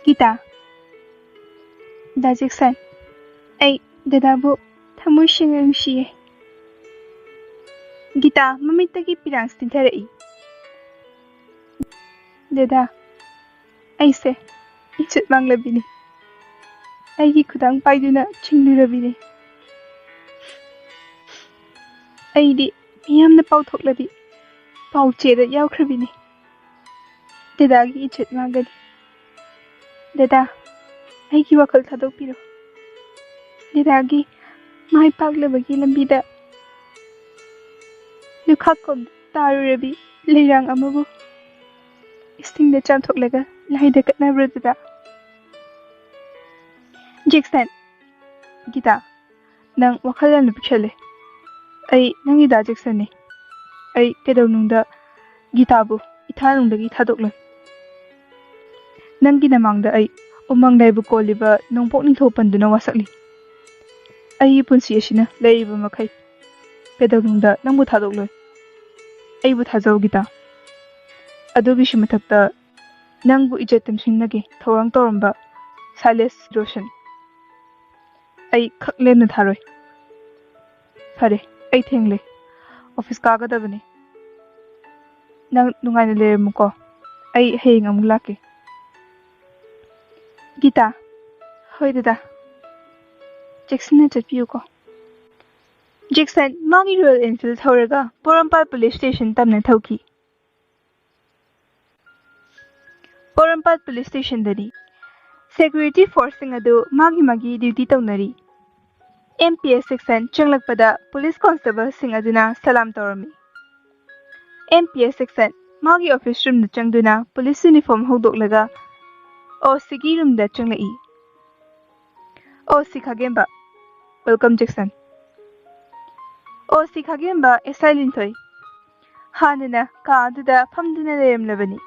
Gita, Da Jackson, ay dadabu thamoy siyang nungsiye. Gita, mamitagi pirang stintarai. Dada, aise, ichut manglabini. Aigi khudang paiduna chinglurabini. Aidi miyamna pauthoklabi, paucheda yaukrabini. Dadagi ichut mangadi. Dada, aigi wakal thadokpiro. Dadagi mai paglabagi lambida lukhakom tarurabi leirang amabu istingda chamthoklaga laida katnabra dada. Jackson, Gita, nang wakalan lupchale. Ay nangi da Jackson ni. Ay kedawnungda Gita bu ithanungdagi thadoklan. Nang ginamangda ay umang daibu koliba nongpok ningthopanduna wasakli. Ay punsi asina laiba makai. Kedawnungda nangbu thadokloy. Ay bu thajaw Gita. Adogi shimathakta nangbu ijatam singnage thorang toramba Silas Roshan. Ay khaklemna tharoy. Phare, ay thengle. Office kagadabani. Nang nungaina lermuko. Ay heyeng amuk lake. Gita, hoy dada. Jackson na chatpiyo ko. Jackson, magi Royal Enfield thoraga Porampal Police Station tamna thauki. Porampal Police Station dani Security Forcing adu magi duty tawnari. MPS section changlakpada Police Constable sing aduna salam tawrami. MPS section magi office room da changduna police uniform hodoklaga OC gi room da changlai. OC Khagemba. Welcome Jackson. OC Khagemba SI Linthoi. Hanana ka aduda phamduna leremlabani.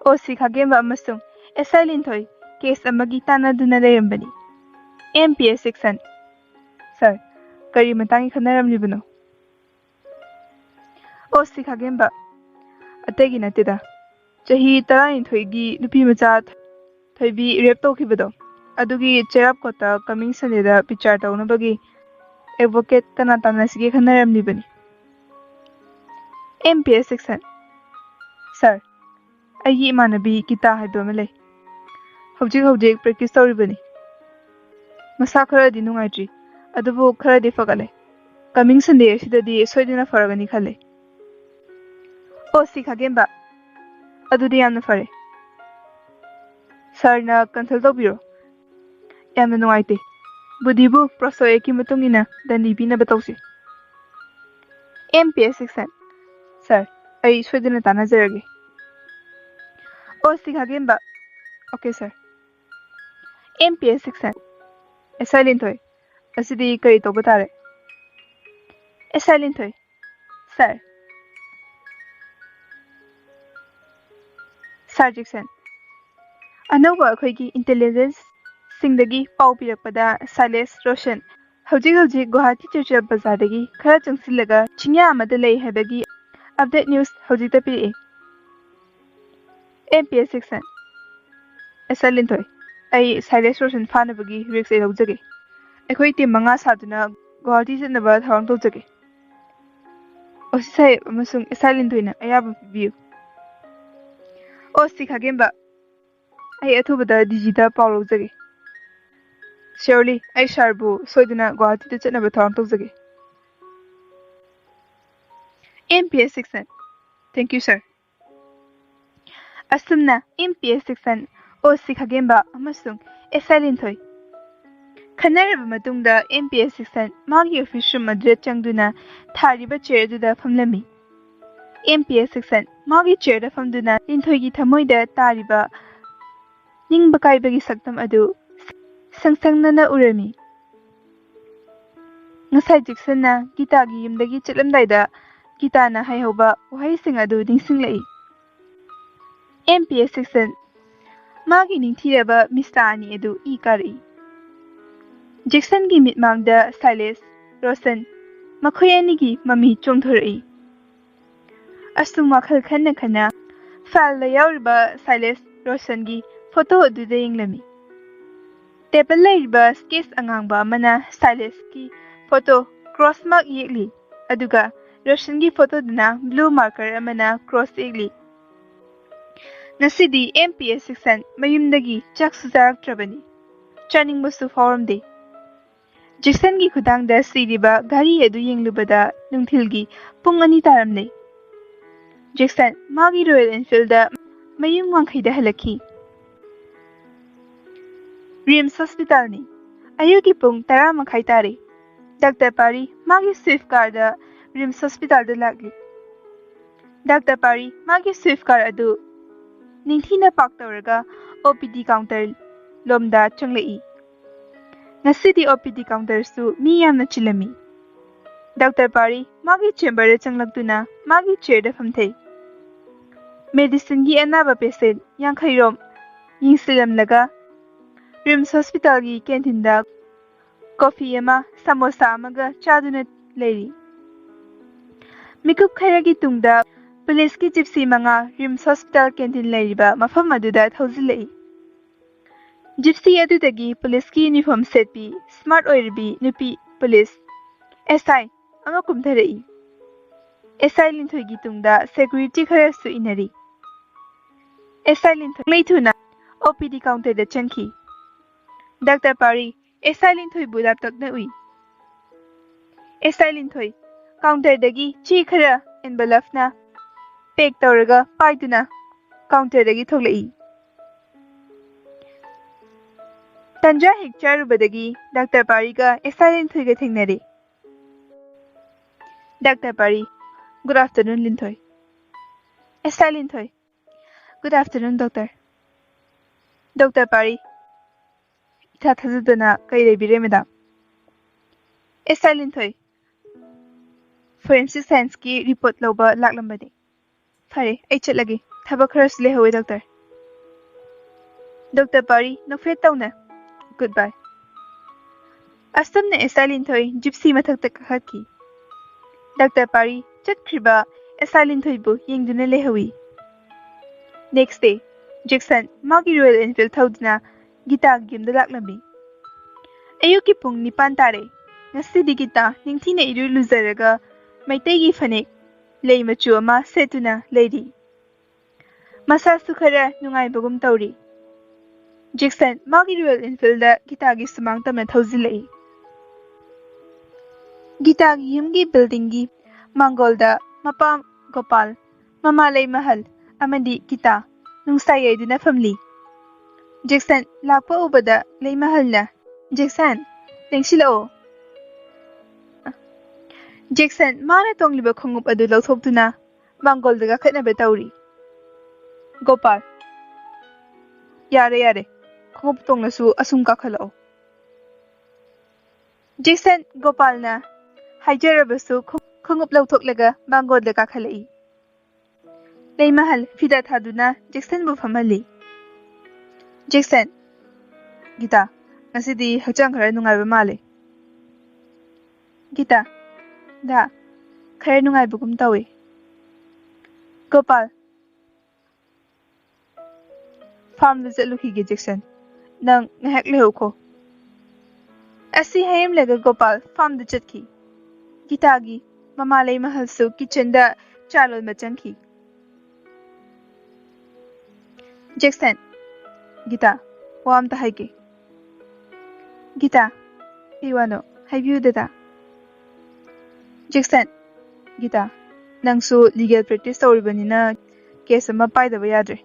OC Khagemba amasung SI Linthoi case amagi tanaduna lerembani. MPS section. Sir, kari matangi khanaramlibano. OC Khagemba. Ategi natida. Chahi tarani thoigi nupi macha thoibi rape tawkhibado. Adugi cherap kota coming Sunday da pichar tawnabagi advocate tana tanasige khanaramlibani. MPS section. Sir, aigi imanabi Gita haiba ama lay. Hojik practice tawribani. Masa kharadi nungaitri. Adubu kharadi fagale. Coming Sunday asidadi soidina faragani khale. OC Khagemba. Adudi yamna fare. Sir na consult tawbiro. Yamna nungaite. Budibu prosoe ki matungina dani bina batawsi. MPS section. Sir, ay soidina tanazarage. OC Khagemba. Okay sir. MPS section. Silent hoy. Asidi kari to batare. Silent hoy. Sir. Sir Jackson. Anawba akhoi intelligence singdagi pau pirakpada Silas Roshan hojik Guwahati Churchill Bazaar dagi khara changsillaga chingya amada lei habagi update news hojik ta pire. MPS section. Silent hoy. Ay Silas Roshan fanabagi risk ay lawjage. Akhoi team manga saduna Guwahati janaba thawang tawjage. Osisai amasung Silent hoina ayaba pibiyu. OC Khagemba. Ay athubada digita pawlo jage. Surely ay sharbu soiduna Guwahati ta chatnaba thawang tawjage. MPS section. Thank you sir. Asumna MPS section OC Khagemba amasung Silent hoy. Khanaraba matungda MPS section magi office room address changduna thariba chair duda phamlami. MPS section magi chair da famduna Linthoigi thamoida tariba ningba kaibagi saktam adu sangsangna urami. Ngasai Jackson na Gita gi yumdagi chatlamdaida Gita na haihoba wahaising adu dingsinglai. MPS section magi ningthiraba Mr. Ani adu kari. ꯖꯦꯛꯁꯟꯒꯤ ꯃꯤꯠꯃꯥꯡꯗ ꯁꯥꯏꯂꯦꯁ, ꯔꯣꯁꯟ ꯃꯈꯣꯏ ꯑꯅꯤꯒꯤ ꯃꯃꯤ ꯆꯣꯡꯊꯣꯔꯛꯏ꯫ ꯑꯁꯨꯝ ꯋꯥꯈꯜ ꯈꯟꯅ ꯈꯟꯅ ꯐꯥꯏꯜꯗ ꯌꯥꯎꯔꯤꯕ ꯁꯥꯏꯂꯦꯁ, ꯔꯣꯁꯟꯒꯤ photo ꯑꯗꯨꯗ ꯌꯦꯡꯂꯝꯃꯤ꯫ ꯇꯦꯕꯜ ꯂꯩꯔꯤꯕ ꯁ꯭ꯀꯦꯆ ꯑꯉꯥꯡꯕ ꯑꯃꯅ ꯁꯥꯏꯂꯦꯁꯀꯤ ꯐꯣꯇꯣ ꯀ꯭ꯔꯣꯁ ꯃꯥꯔꯛ ꯌꯦꯛꯂꯤ, ꯑꯗꯨꯒ ꯔꯣꯁꯟꯒꯤ ꯐꯣꯇꯣꯗꯨꯅ ꯕ꯭ꯂꯨ ꯃꯥꯔꯀꯔ ꯑꯃꯅ ꯀ꯭ꯔꯣꯁ ꯌꯦꯛꯂꯤ꯫ ꯉꯁꯤꯗꯤ MPS ꯁꯦꯛꯁꯟ ꯃꯌꯨꯝꯗꯒꯤ ꯆꯥꯛꯁꯨ ꯆꯥꯔꯛꯇ꯭ꯔꯕꯅꯤ, ꯆꯥꯅꯤꯡꯕꯁꯨ ꯐꯥꯎꯔꯝꯗꯦ꯫ ꯖꯦꯛꯁꯟꯒꯤ ꯈꯨꯊꯥꯡꯗ ꯁꯤꯔꯤꯕ ꯘꯔꯤ ꯑꯗꯨ ꯌꯦꯡꯂꯨꯕꯗ ꯅꯨꯡꯊꯤꯜꯒꯤ ꯄꯨꯡ 2 ꯇꯥꯔꯝꯂꯦ꯫ ꯖꯦꯛꯁꯟ ꯃꯥꯒꯤ ꯔꯣꯌꯦꯜ ꯑꯦꯟꯐꯤꯜꯗ ꯃꯌꯨꯝ ꯋꯥꯡꯈꯩꯗ ꯍꯜꯂꯛꯈꯤ꯫ ꯔꯤꯝꯁ ꯍꯣꯁꯄꯤꯇꯥꯜꯅꯤ꯫ ꯑꯌꯨꯛꯀꯤ ꯄꯨꯡ 10:30 ꯇꯥꯔꯦ꯫ ꯗꯥꯛꯇꯔ ꯄꯥꯔꯤ ꯃꯥꯒꯤ ꯁ꯭ꯋꯤꯐꯠ ꯀꯥꯔꯗ ꯔꯤꯝꯁ ꯍꯣꯁꯄꯤꯇꯥꯜꯗ ꯂꯥꯛꯂꯤ꯫ ꯗꯥꯛꯇꯔ ꯄꯥꯔꯤ ꯃꯥꯒꯤ ꯁ꯭ꯋꯤꯐꯠ ꯀꯥꯔ ꯑꯗꯨ ꯅꯤꯡꯊꯤꯅ ꯄꯥꯔꯛ ꯇꯧꯔꯒ OPD ꯀꯥꯎꯟꯇꯔ ꯂꯣꯝꯗ ꯆꯪꯂꯛꯏ꯫ ꯉꯁꯤꯗꯤ OPD ꯀꯥꯎꯟꯇꯔꯁꯨ ꯃꯤ ꯌꯥꯝꯅ ꯆꯤꯜꯂꯝꯃꯤ꯫ ꯗꯥꯛꯇꯔ ꯄꯥꯔꯤ ꯃꯥꯒꯤ ꯆꯦꯝꯕꯔꯗ ꯆꯪꯂꯛꯇꯨꯅ ꯃꯥꯒꯤ ꯆꯦꯌꯔꯗ ꯐꯝꯊꯩ꯫ ꯃꯦꯗꯤꯁꯤꯟꯒꯤ ꯑꯅꯥꯕ ꯄꯦꯁꯦꯟ 50 ꯔꯣꯝ ꯌꯦꯡꯁꯤꯜꯂꯝꯂꯒ ꯔꯤꯝꯁ ꯍꯣꯁꯄꯤꯇꯥꯜꯒꯤ ꯀꯦꯟꯇꯤꯟꯗ ꯀꯣꯐꯤ ꯑꯃ, ꯁꯃꯣꯁꯥ ꯑꯃꯒ ꯆꯥꯗꯨꯅ ꯂꯩꯔꯤ꯫ ꯃꯤꯀꯨꯞ ꯈꯔꯒꯤ ꯇꯨꯡꯗ ꯄꯨꯂꯤꯁꯀꯤ ꯖꯤꯞꯁꯤ 5 ꯔꯤꯝꯁ ꯍꯣꯁꯄꯤꯇꯥꯜ ꯀꯦꯟꯇꯤꯟ ꯂꯩꯔꯤꯕ ꯃꯐꯝ ꯑꯗꯨꯗ ꯊꯧꯖꯤꯜꯂꯛꯏ꯫ ꯖꯤꯞꯁꯤ ꯑꯗꯨꯗꯒꯤ ꯄꯨꯂꯤꯁꯀꯤ ꯌꯨꯅꯤꯐꯣꯔꯝ ꯁꯦꯠꯄꯤ, ꯁ꯭ꯃꯥꯔꯠ ꯑꯣꯏꯔꯤꯕꯤ ꯅꯨꯄꯤ ꯄꯨꯂꯤꯁ SI ꯑꯃ ꯀꯨꯝꯊꯔꯛꯏ꯫ SI ꯂꯤꯟꯊꯣꯏꯒꯤ ꯇꯨꯡꯗ ꯁꯦꯀ꯭ꯌꯨꯔꯤꯇꯤ ꯈꯔꯁꯨ ꯏꯟꯅꯔꯤ꯫ SI ꯂꯤꯟꯊꯣꯏ ꯂꯩꯊꯨꯅ OPD ꯀꯥꯎꯟꯇꯔꯗ ꯆꯪꯈꯤ꯫ ꯗꯥꯛꯇꯔ ꯄꯥꯔꯤ SI ꯂꯤꯟꯊꯣꯏꯕꯨ ꯂꯥꯞꯇꯛꯅ ꯎꯏ꯫ SI ꯂꯤꯟꯊꯣꯏ ꯀꯥꯎꯟꯇꯔꯗꯒꯤ ꯆꯦ ꯈꯔ ꯑꯦꯟꯚꯂꯞꯅ ꯄꯦꯛ ꯇꯧꯔꯒ ꯄꯥꯏꯗꯨꯅ ꯀꯥꯎꯟꯇꯔꯗꯒꯤ ꯊꯣꯛꯂꯛꯏ꯫ ꯇꯟꯖꯥ ꯍꯦꯛ ꯆꯥꯔꯨꯕꯗꯒꯤ ꯗꯥꯛꯇꯔ ꯄꯥꯔꯤꯒ SI ꯂꯤꯟꯊꯣꯏꯒ ꯊꯦꯡꯅꯔꯦ꯫ Doctor Pari, good afternoon Linthoi. SI Linthoi, good afternoon doctor. Doctor Pari, ꯏꯊꯥ ꯊꯥꯖꯗꯅ ꯀꯩ ꯂꯩꯕꯤꯔꯦ ꯃꯦꯗꯥꯝ? SI ꯂꯤꯟꯊꯣꯏ, ꯐꯣꯔꯦꯟꯁꯤꯛ ꯁꯥꯏꯟꯁꯀꯤ ꯔꯤꯄꯣꯔꯠ ꯂꯧꯕ ꯂꯥꯛꯂꯝꯕꯅꯤ꯫ ꯐꯔꯦ, ꯑꯩ ꯆꯠꯂꯒꯦ, ꯊꯕꯛ ꯈꯔꯁꯨ ꯂꯩꯍꯧꯋꯦ ꯗꯣꯛꯇꯔ꯫ ꯗꯣꯛꯇꯔ ꯄꯥꯔꯤ ꯅꯣꯛꯐꯦꯠ ꯇꯧꯅ ꯒꯨꯗ ꯕꯥꯏ꯫ ꯑꯁꯨꯝꯅ SI ꯂꯤꯟꯊꯣꯏ ꯖꯤꯞꯁꯤ ꯃꯊꯛꯇ ꯀꯥꯈꯠꯈꯤ꯫ ꯗꯥꯛꯇꯔ ꯄꯥꯔꯤ ꯆꯠꯈ꯭ꯔꯤꯕ SI ꯂꯤꯟꯊꯣꯏꯕꯨ ꯌꯦꯡꯗꯨꯅ ꯂꯩꯍꯧꯏ꯫ ꯅꯦꯛꯁ ꯗꯦ, ꯖꯦꯛꯁꯟ ꯃꯥꯒꯤ ꯔꯣꯌꯦꯜ ꯑꯦꯟꯐꯤꯜ ꯊꯧꯗꯨꯅ ꯒꯤꯇꯥꯒꯤ ꯌꯨꯝꯗ ꯂꯥꯛꯂꯝꯃꯤ꯫ ꯑꯌꯨꯛꯀꯤ ꯄꯨꯡ 9 ꯇꯥꯔꯦ꯫ ꯉꯁꯤꯗꯤ ꯒꯤꯇꯥ ꯅꯤꯡꯊꯤꯅ ꯏꯔꯨ ꯂꯨꯖꯔꯒ ꯃꯩꯇꯩꯒꯤ ꯐꯅꯦꯛ ꯂꯩ ꯃꯆꯨ ꯑꯃ ꯁꯦꯠꯇꯨꯅ ꯂꯩꯔꯤ꯫ ꯃꯁꯥꯁꯨ ꯈꯔ ꯅꯨꯡꯉꯥꯏꯕꯒꯨꯝ ꯇꯧꯔꯤ꯫ ꯖꯦꯛꯁꯟ ꯃꯥꯒꯤ ꯔꯣꯌꯦꯜ ꯑꯦꯟꯐꯤꯜꯗ ꯒꯤꯇꯥꯒꯤ ꯁꯨꯃꯥꯡ ꯇꯝꯅ ꯊꯧꯖꯤꯜꯂꯛꯏ꯫ ꯒꯤꯇꯥꯒꯤ ꯌꯨꯝꯒꯤ ꯕꯤꯜꯗꯤꯡꯒꯤ ꯃꯥꯡꯒꯣꯜꯗ ꯃꯄꯥ ꯒꯣꯄꯥꯜ, ꯃꯃꯥ ꯂꯩꯃꯍꯜ ꯑꯃꯗꯤ ꯒꯤꯇꯥ ꯅꯨꯡꯁꯥ ꯌꯩꯗꯨꯅ ꯐꯝꯂꯤ꯫ ꯖꯦꯛꯁꯟ ꯂꯥꯛꯄ ꯎꯕꯗ ꯂꯩꯃꯍꯜꯅ, ꯖꯦꯛꯁꯟ, ꯂꯦꯡꯁꯤꯜꯂꯛꯑꯣ꯫ ꯖꯦꯛꯁꯟ ꯃꯥꯅ ꯇꯣꯡꯂꯤꯕ ꯈꯣꯡꯎꯞ ꯑꯗꯨ ꯂꯧꯊꯣꯛꯇꯨꯅ ꯃꯥꯡꯒꯣꯜꯗ ꯀꯥꯈꯠꯅꯕ ꯇꯧꯔꯤ꯫ ꯒꯣꯄꯥꯜ, ꯌꯥꯔꯦ ꯌꯥꯔꯦ, ꯈꯣꯡꯎꯞ ꯇꯣꯡꯂꯁꯨ ꯑꯁꯨꯝ ꯀꯥꯈꯠꯂꯛꯑꯣ꯫ ꯖꯦꯛꯁꯟ ꯒꯣꯄꯥꯜꯅ ꯍꯥꯏꯖꯔꯕꯁꯨ ꯈꯣꯡꯎꯞ ꯂꯧꯊꯣꯛꯂꯒ ꯃꯥꯡꯒꯣꯜꯗ ꯀꯥꯈꯠꯂꯛꯏ꯫ ꯂꯩꯃꯍꯜ ꯐꯤꯗꯥ ꯊꯥꯗꯨꯅ ꯖꯦꯛꯁꯟꯕꯨ ꯐꯝꯍꯜꯂꯤ꯫ ꯖꯦꯛꯁꯟ, ꯒꯤꯇꯥ, ꯉꯁꯤꯗꯤ ꯍꯛꯆꯥꯡꯈꯔ ꯅꯨꯡꯉꯥꯏꯕ ꯃꯥꯜꯂꯦ꯫ ꯒꯤꯇꯥ, ꯗꯥ, ꯈꯔ ꯅꯨꯡꯉꯥꯏꯕꯒꯨꯝ ꯇꯧꯏ꯫ ꯒꯣꯄꯥꯜ, ꯐꯥꯔꯝꯗ ꯆꯠꯂꯨꯈꯤꯒꯦ ꯖꯦꯛꯁꯟ, ꯅꯪ ꯉꯥꯏꯍꯥꯛ ꯂꯩꯍꯧꯈꯣ꯫ ꯑꯁꯤ ꯍꯥꯏꯔꯝꯂꯒ ꯒꯣꯄꯥꯜ ꯐꯥꯔꯝꯗ ꯆꯠꯈꯤ꯫ ꯒꯤꯇꯥꯒꯤ ꯃꯃꯥ ꯂꯩꯃꯍꯜꯁꯨ ꯀꯤꯆꯟꯗ ꯆꯥ ꯂꯣꯟꯕ ꯆꯪꯈꯤ꯫ ꯖꯦꯛꯁꯟ, ꯒꯤꯇꯥ, ꯋꯥ ꯑꯝꯇ ꯍꯥꯏꯒꯦ꯫ ꯒꯤꯇꯥ, ꯀꯩ ꯋꯥꯅꯣ? ꯍꯥꯏꯕꯤꯌꯨ ꯗꯗꯥ꯫ ꯖꯦꯛꯁꯟ, ꯒꯤꯇꯥ, ꯅꯪꯁꯨ ꯂꯤꯒꯦꯜ ꯄ꯭ꯔꯦꯛꯇꯤꯁ ꯇꯧꯔꯤꯕꯅꯤꯅ ꯀꯦꯁ ꯑꯃ ꯄꯥꯏꯗꯕ ꯌꯥꯗ꯭ꯔꯦ꯫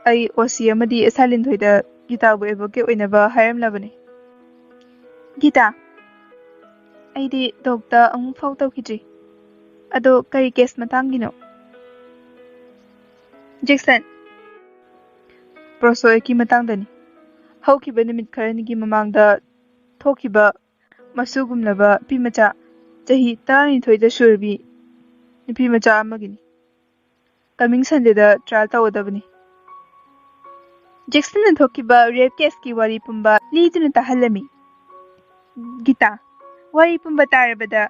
ꯑꯩ OC ꯑꯃꯗꯤ SI ꯂꯤꯟꯊꯣꯏꯗ ꯒꯤꯇꯥꯕꯨ ꯑꯦꯗꯚꯣꯀꯦꯠ ꯑꯣꯏꯅꯕ ꯍꯥꯏꯔꯝꯂꯕꯅꯤ꯫ ꯒꯤꯇꯥ, ꯑꯩꯗꯤ ꯗꯣꯛꯇ ꯑꯃꯨꯛ ꯐꯥꯎ ꯇꯧꯈꯤꯗ꯭ꯔꯤ꯫ ꯑꯗꯣ ꯀꯔꯤ ꯀꯦꯁ ꯃꯇꯥꯡꯒꯤꯅꯣ? ꯖꯦꯛꯁꯟ, ꯄ꯭ꯔꯣꯁꯣꯏꯀꯤ ꯃꯇꯥꯡꯗꯅꯤ꯫ ꯍꯧꯈꯤꯕ ꯅꯨꯃꯤꯠ ꯈꯔꯅꯤꯒꯤ ꯃꯃꯥꯡꯗ ꯊꯣꯛꯈꯤꯕ ꯃꯁꯨꯒꯨꯝꯂꯕ ꯅꯨꯄꯤꯃꯆꯥ ꯆꯍꯤ 12 ꯁꯨꯔꯕꯤ ꯅꯨꯄꯤꯃꯆꯥ ꯑꯃꯒꯤꯅꯤ꯫ ꯀꯃꯤꯡ ꯁꯟꯗꯦꯗ ꯇ꯭ꯔꯥꯏꯜ ꯇꯧꯒꯗꯕꯅꯤ꯫ ꯖꯦꯛꯁꯟꯅ ꯊꯣꯛꯈꯤꯕ ꯔꯦꯞ ꯀꯦꯁꯀꯤ ꯋꯥꯔꯤ ꯄꯨꯝꯕ ꯂꯤꯗꯨꯅ ꯇꯥꯍꯜꯂꯝꯃꯤ꯫ Gita, wari pumba tarabada.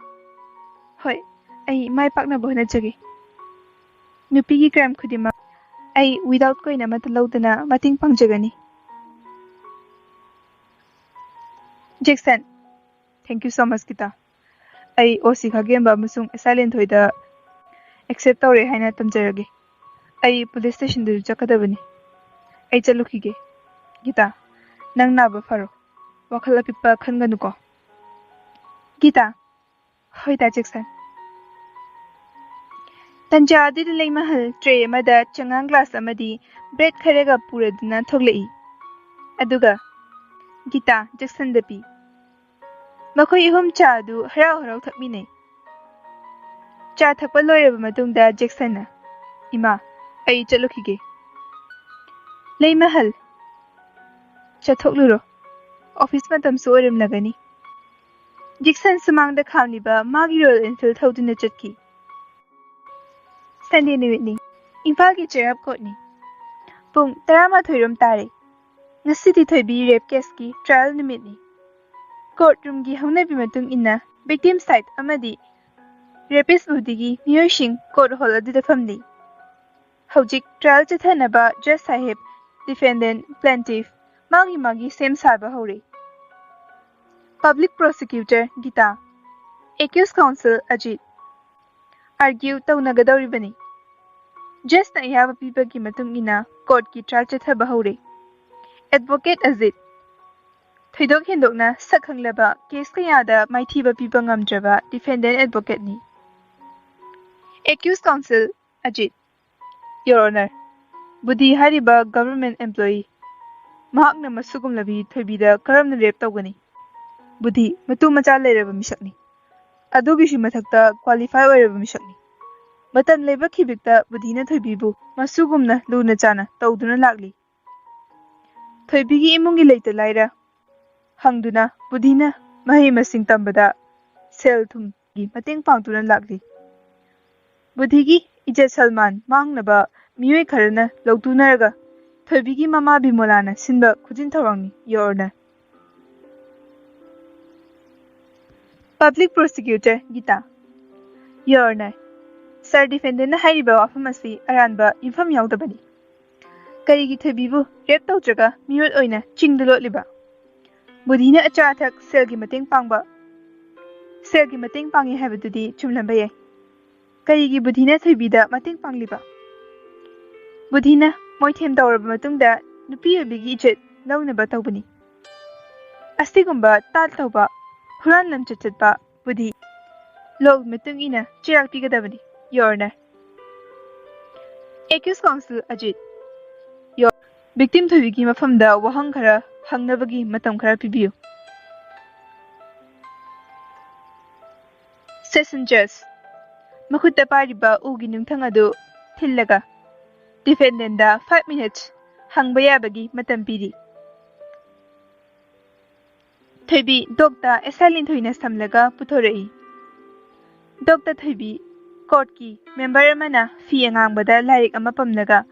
Hoi, ay may paknaba honajage. Nupigi crime khudima ay without koina matalawdana mating pangjagani. Jackson, thank you so much Gita. Ay osi khagemba amasung silent hoida accept tawre haina tamjarage. Ay police station du chakadabani. Ay chalukhige. Gita, nang naba faro. Wakhala pipa khanganu ko. Gita, hoida Jackson. Tanja di lay mahal tray amada changang glass amadi bread kharaga puraduna thoglei. Aduga Gita Jackson dapi. Makoy ihum cha du harau thakminai. Cha thakpa loiraba matungda Jackson na. Ima, ay chalukhige. Lay mahal. Cha thokluro. Office matam su orim lagani. Jackson sumangda khamniba magi Royal Enfield thoduna chatki. Sunday numitni. Imphal ki cherap kotni. Pung 12 rom tare. Ngasidi thoibi rape case ki trial numitni. Courtroom gi haunabi matung inna victim side amadi rapist budigi miyosing court hall adida famdi. Haujik trial chathanaba Judge Sahib defendant plaintiff magi same saba hore. Public prosecutor Gita accused counsel Ajit argue tawnagadawribani. Just na ihaba pibagi matung ina court ki trial chathaba hore. Advocate Ajit Thoidok Hendokna Sakhanglaba case kayada maithiba piba ngamdraba defendant advocate ni. Accused counsel Ajit Your Honor, Budhi hariba government employee mahakna masugumlabi thoibida karamna rape tawgani. Budhi matu macha leiraba misakni. Adugishi mathakta qualify oiraba misakni. Matan leba khibikta budhina thoibibu masugumna luna chana tawduna lakli. Thoibigi imungi leita laira hangduna budhina mahi masing tambada sel thum gi mating pangtuna lakli. Budhigi Ijat Salman mangnaba miyoi kharana lawtunaraga thoibigi mama Bimolana sinba khujin thawangni Your Honor. Public prosecutor Gita Your Honor, Sir defendant na hairiba wafam asi aranba infam yaudabani. Karigi thoibibu rape tawtraga miyot oina chingdulot liba. Budhina achathak selgi mating pangi habadudi chumlamba yai. Karigi budhina thoibida mating pangliba. Budhina moithem tawraba matungda nupi obigi ichet lawnaba tawbani. Astigumba tal tawba huran lam chatchatba budhi log matung ina chirak pigadabani. Your Honor. Accused counsel Ajit Your victim thoibigi mafamda wahang khara hangnabagi matam khara pibiyu. Session Judge Makhutta pariba ugi nungthang adu thillaga defendant da 5 minutes hangba yabagi matam piri. Thoibi dokta asalin thoina samlaga puthorei. Dokta Thoibi court ki member amana fi angangbada lairik ama pamlaga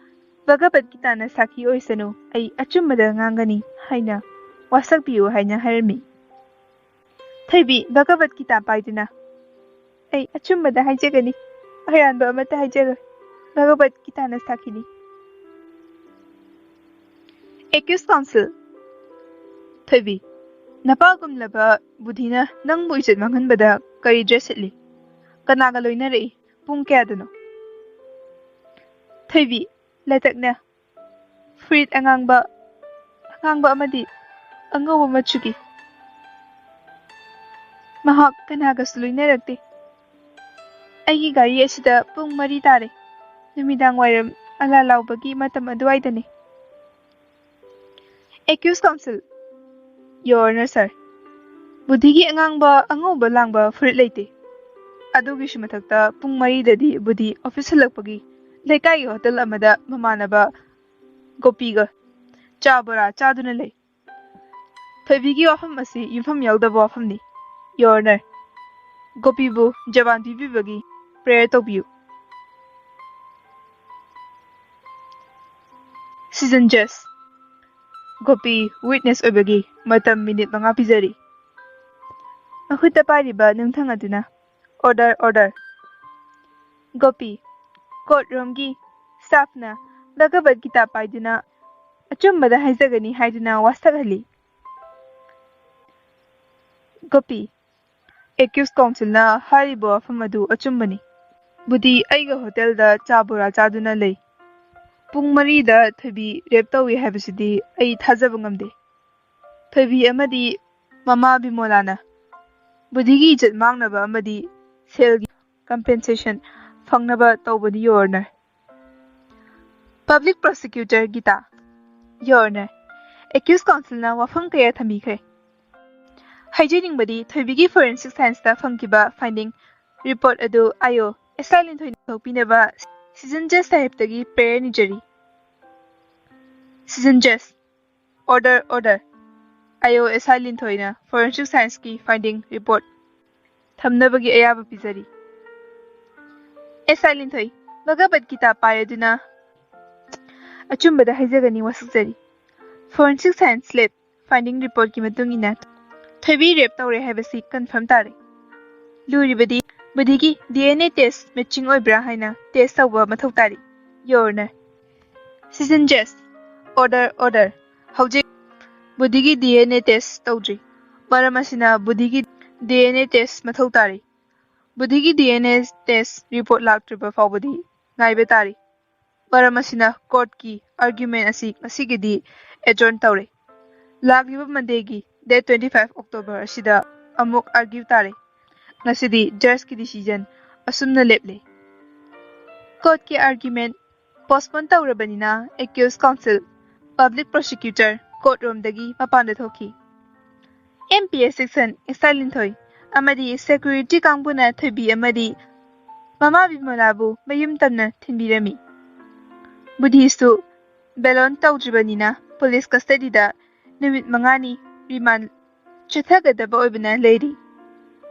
Bhagavad Gita na saki oisanu ay achumbada ngangani haina wasak biyu haina harmi. Thoibi Bhagavad Gita paiduna ay achumbada haijagani haranba amata haijaga Bhagavad Gita na sakini. Accused counsel Thoibi napagumlaba budhina nang buisit manghanbada kari dress itli kanaga loinarei pung kayadano. Thoibi Latakna Fruit angangba amadi angawa machugi. Mahak kanaga suluinarakte. Aigi gari asida pung mari tare. Numidang wairam alalawbagi matam aduwaidani. Accused counsel Your Honor, sir. Budhigi angangba angawba langba fruit laite. Adugi shimatakta pung mari dadi budhi office halakpagi Lekai hotel amada mamanaba Gopiga Chabora chaduna lay. Thoibigi wafam asi yumfam yaudaba wafamni. Your Honor, Gopibu jaban bibibagi prayer tobiyu. Season Jess Gopi witness obagi matam minute mga pizari. ꯃꯈꯨꯠꯇ ꯄꯥꯏꯔꯤꯕ ꯅꯨꯡꯊꯪ ꯑꯗꯨꯅ order ꯒꯣꯄꯤ ꯀꯣꯔꯠꯔꯨꯝꯒꯤ ꯁ꯭ꯇꯥꯐꯅ Bhagavat guitar ꯄꯥꯏꯗꯨꯅ ꯑꯆꯨꯝꯕꯗ ꯍꯥꯏꯖꯒꯅꯤ ꯍꯥꯏꯗꯨꯅ ꯋꯥꯁꯛꯍꯜꯂꯤ ꯒꯣꯄꯤ ꯑꯦꯀ꯭ꯌꯨꯁ ꯀꯥꯎꯟꯁꯤꯜꯅ ꯍꯥꯏꯔꯤꯕ ꯋꯥꯐꯝ ꯑꯗꯨ ꯑꯆꯨꯝꯕꯅꯤ ꯕꯨꯙꯤ ꯑꯩꯒ ꯍꯣꯇꯦꯜꯗ ꯆꯥ ꯕꯣꯔꯥ ꯆꯥꯗꯨꯅ ꯂꯩ ꯄꯨꯡ 4ꯗ ꯊꯣꯏꯕꯤ ꯔꯦꯞ ꯇꯧꯏ ꯍꯥꯏꯕꯁꯤꯗꯤ ꯑꯩ ꯊꯥꯖꯕ ꯉꯝꯗꯦ ꯊꯣꯏꯕꯤ ꯑꯃꯗꯤ ꯃꯃꯥ ꯕꯤꯃꯣꯂꯥꯅ ꯕꯨꯙꯤꯒꯤ ꯏꯖꯠ ꯃꯥꯡꯅꯕ ꯑꯃꯗꯤ ꯁꯦꯜꯒꯤ ꯀꯝꯄꯦꯟꯁꯦꯁꯟ ꯐꯪꯅꯕ ꯇꯧꯕꯅꯤ ꯌꯣꯔꯅꯔ ꯄꯕ꯭ꯂꯤꯛ ꯄ꯭ꯔꯣꯁꯤꯀ꯭ꯌꯨꯇꯔ ꯒꯤꯇꯥ ꯌꯣꯔꯅꯔ ꯑꯦꯀ꯭ꯌꯨꯁ ꯀꯥꯎꯟꯁꯤꯜꯅ ꯋꯥꯐꯝ ꯀꯌꯥ ꯊꯝꯕꯤꯈ꯭ꯔꯦ ꯍꯥꯏꯖꯅꯤꯡꯕꯗꯤ ꯊꯣꯏꯕꯤꯒꯤ ꯐꯣꯔꯦꯟꯁꯤꯛ ꯁꯥꯏꯟꯁꯇ ꯐꯪꯈꯤꯕ ꯐꯥꯏꯟꯗꯤꯡ ꯔꯤꯄꯣꯔꯠ ꯑꯗꯨ ꯑꯥꯏꯑꯣ ꯑꯦꯁꯥꯏ ꯂꯤꯟꯊꯣꯏꯅ ꯊꯣꯛꯄꯤꯅꯕ ꯁꯤꯖꯟ ꯖꯁ ꯁꯥꯍꯦꯕꯇꯒꯤ ꯄ꯭ꯔꯦꯌꯔ ꯅꯤꯖꯔꯤ ꯁꯤꯖꯟ ꯖꯁ ꯑꯣꯔꯗꯔ ꯑꯥꯏꯑꯣ ꯑꯦꯁꯥꯏ ꯂꯤꯟꯊꯣꯏꯅ ꯐꯣꯔꯦꯟꯁꯤꯛ ꯁꯥꯏꯟꯁꯀꯤ ꯐꯥꯏꯟꯗꯤꯡ ꯔꯤꯄꯣꯔꯠ ꯊꯝꯅꯕꯒꯤ ꯑꯌꯥꯕ ꯄꯤꯖꯔꯤ ꯑꯦꯁꯥꯏ ꯂꯤꯟꯊꯣꯏ ꯚꯒꯕꯠ ꯒꯤꯇꯥ ꯄꯥꯏꯔꯗꯨꯅ ꯑꯆꯨꯝꯕꯗ ꯍꯥꯏꯖꯒꯅꯤ ꯋꯥꯁꯛꯆꯔꯤ ꯐꯣꯔꯦꯟꯁꯤꯛ ꯁꯥꯏꯟꯁ ꯂꯦꯕ ꯐꯥꯏꯟꯗꯤꯡ ꯔꯤꯄꯣꯔꯠꯀꯤ ꯃꯇꯨꯡ ꯏꯟꯅ ꯊꯣꯏꯕꯤ ꯔꯦꯞ ꯇꯧꯔꯦ ꯍꯥꯏꯕꯁꯤ ꯀꯟꯐꯥꯔꯝ ꯇꯥꯔꯦ ꯂꯨꯔꯤꯕꯗꯤ ꯕꯨꯙꯤꯒꯤ DNA ꯇꯦꯁ ꯃꯦꯆꯤꯡ ꯑꯣꯏꯕ꯭ꯔꯥ ꯍꯥꯏꯅ ꯇꯦꯁ ꯇꯧꯕ ꯃꯊꯧ ꯇꯥꯔꯤ ꯌꯣꯔꯅꯔ ꯁꯤꯖꯟ ꯖꯁ ꯑꯣꯔꯗꯔ ꯍꯧꯖꯤꯛ ꯕꯨꯙꯤꯒꯤ DNA ꯇꯦꯁ ꯇꯧꯗ꯭ꯔꯤ ꯃꯔꯝ ꯑꯁꯤꯅ ꯕꯨꯙꯤꯒꯤ DNA ꯇꯦꯁ ꯃꯊꯧ ꯇꯥꯔꯤ ꯕꯨꯙꯤꯒꯤ DNA ꯇꯦꯁ ꯔꯤꯄꯣꯔꯠ ꯂꯥꯛꯇ꯭ꯔꯤꯕ ꯐꯥꯎꯕꯗꯤ ꯉꯥꯏꯕ ꯇꯥꯔꯤ ꯃꯔꯝ ꯑꯁꯤꯅ ꯀꯣꯔꯠꯀꯤ ꯑꯥꯔꯒ꯭ꯌꯨꯃꯦꯟ ꯑꯁꯤ ꯉꯁꯤꯒꯤꯗꯤ ꯑꯦꯖꯣꯔꯟ ꯇꯧꯔꯦ ꯂꯥꯛꯂꯤꯕ ꯃꯟꯗꯦꯒꯤ ꯗꯦꯠ 25 ꯑꯣꯛꯇꯣꯕꯔ ꯑꯁꯤꯗ ꯑꯃꯨꯛ ꯑꯥꯔꯒ꯭ꯌꯨ ꯇꯥꯔꯦ ꯉꯁꯤꯗꯤ ꯖꯖꯀꯤ ꯗꯤꯁꯤꯖꯟ ꯑꯁꯨꯝꯅ ꯂꯦꯞꯂꯦ ꯀꯣꯔꯠꯀꯤ ꯑꯥꯔꯒ꯭ꯌꯨꯃꯦꯟ ꯄꯣꯁꯄꯣꯟ ꯇꯧꯔꯕꯅꯤꯅ ꯑꯦꯀ꯭ꯌꯨꯁ ꯀꯥꯎꯟꯁꯤꯜ ꯄꯕ꯭ꯂꯤꯛ ꯄ꯭ꯔꯣꯁꯤꯀ꯭ꯌꯨꯇꯔ ꯀꯣꯔꯠꯔꯨꯝꯗꯒꯤ ꯃꯄꯥꯟꯗ ꯊꯣꯛꯈꯤ MPS ꯁꯦꯛꯁꯟ ꯑꯦꯁꯥꯏ ꯂꯤꯟꯊꯣꯏ ꯑꯃꯗꯤ ꯁꯦꯀ꯭ꯌꯨꯔꯤꯇꯤ ꯀꯥꯡꯕꯨꯅ ꯊꯣꯏꯕꯤ ꯑꯃꯗꯤ ꯃꯃꯥ ꯕꯤꯃꯣꯂꯥꯕꯨ ꯃꯌꯨꯝ ꯇꯝꯅ ꯊꯤꯟꯕꯤꯔꯝꯃꯤ ꯕꯨꯙꯤꯁꯨ ꯕꯦꯂꯣꯟ ꯇꯧꯗ꯭ꯔꯤꯕꯅꯤꯅ ꯄꯨꯂꯤꯁ ꯀꯁꯇꯗꯤꯗ ꯅꯨꯃꯤꯠ 5ꯅꯤ ꯔꯤꯃꯥꯟ ꯆꯠꯊꯒꯗꯕ ꯑꯣꯏꯕꯅ ꯂꯩꯔꯤ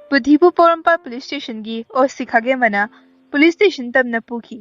ꯕꯨꯙꯤꯕꯨ ꯄꯣꯔꯣꯝꯄꯥꯠ ꯄꯨꯂꯤꯁ ꯁ꯭ꯇꯦꯁꯟꯒꯤ OC ꯈꯥꯒꯦꯝꯕꯅ ꯄꯨꯂꯤꯁ ꯁ꯭ꯇꯦꯁꯟ ꯇꯝꯅ ꯄꯨꯈꯤ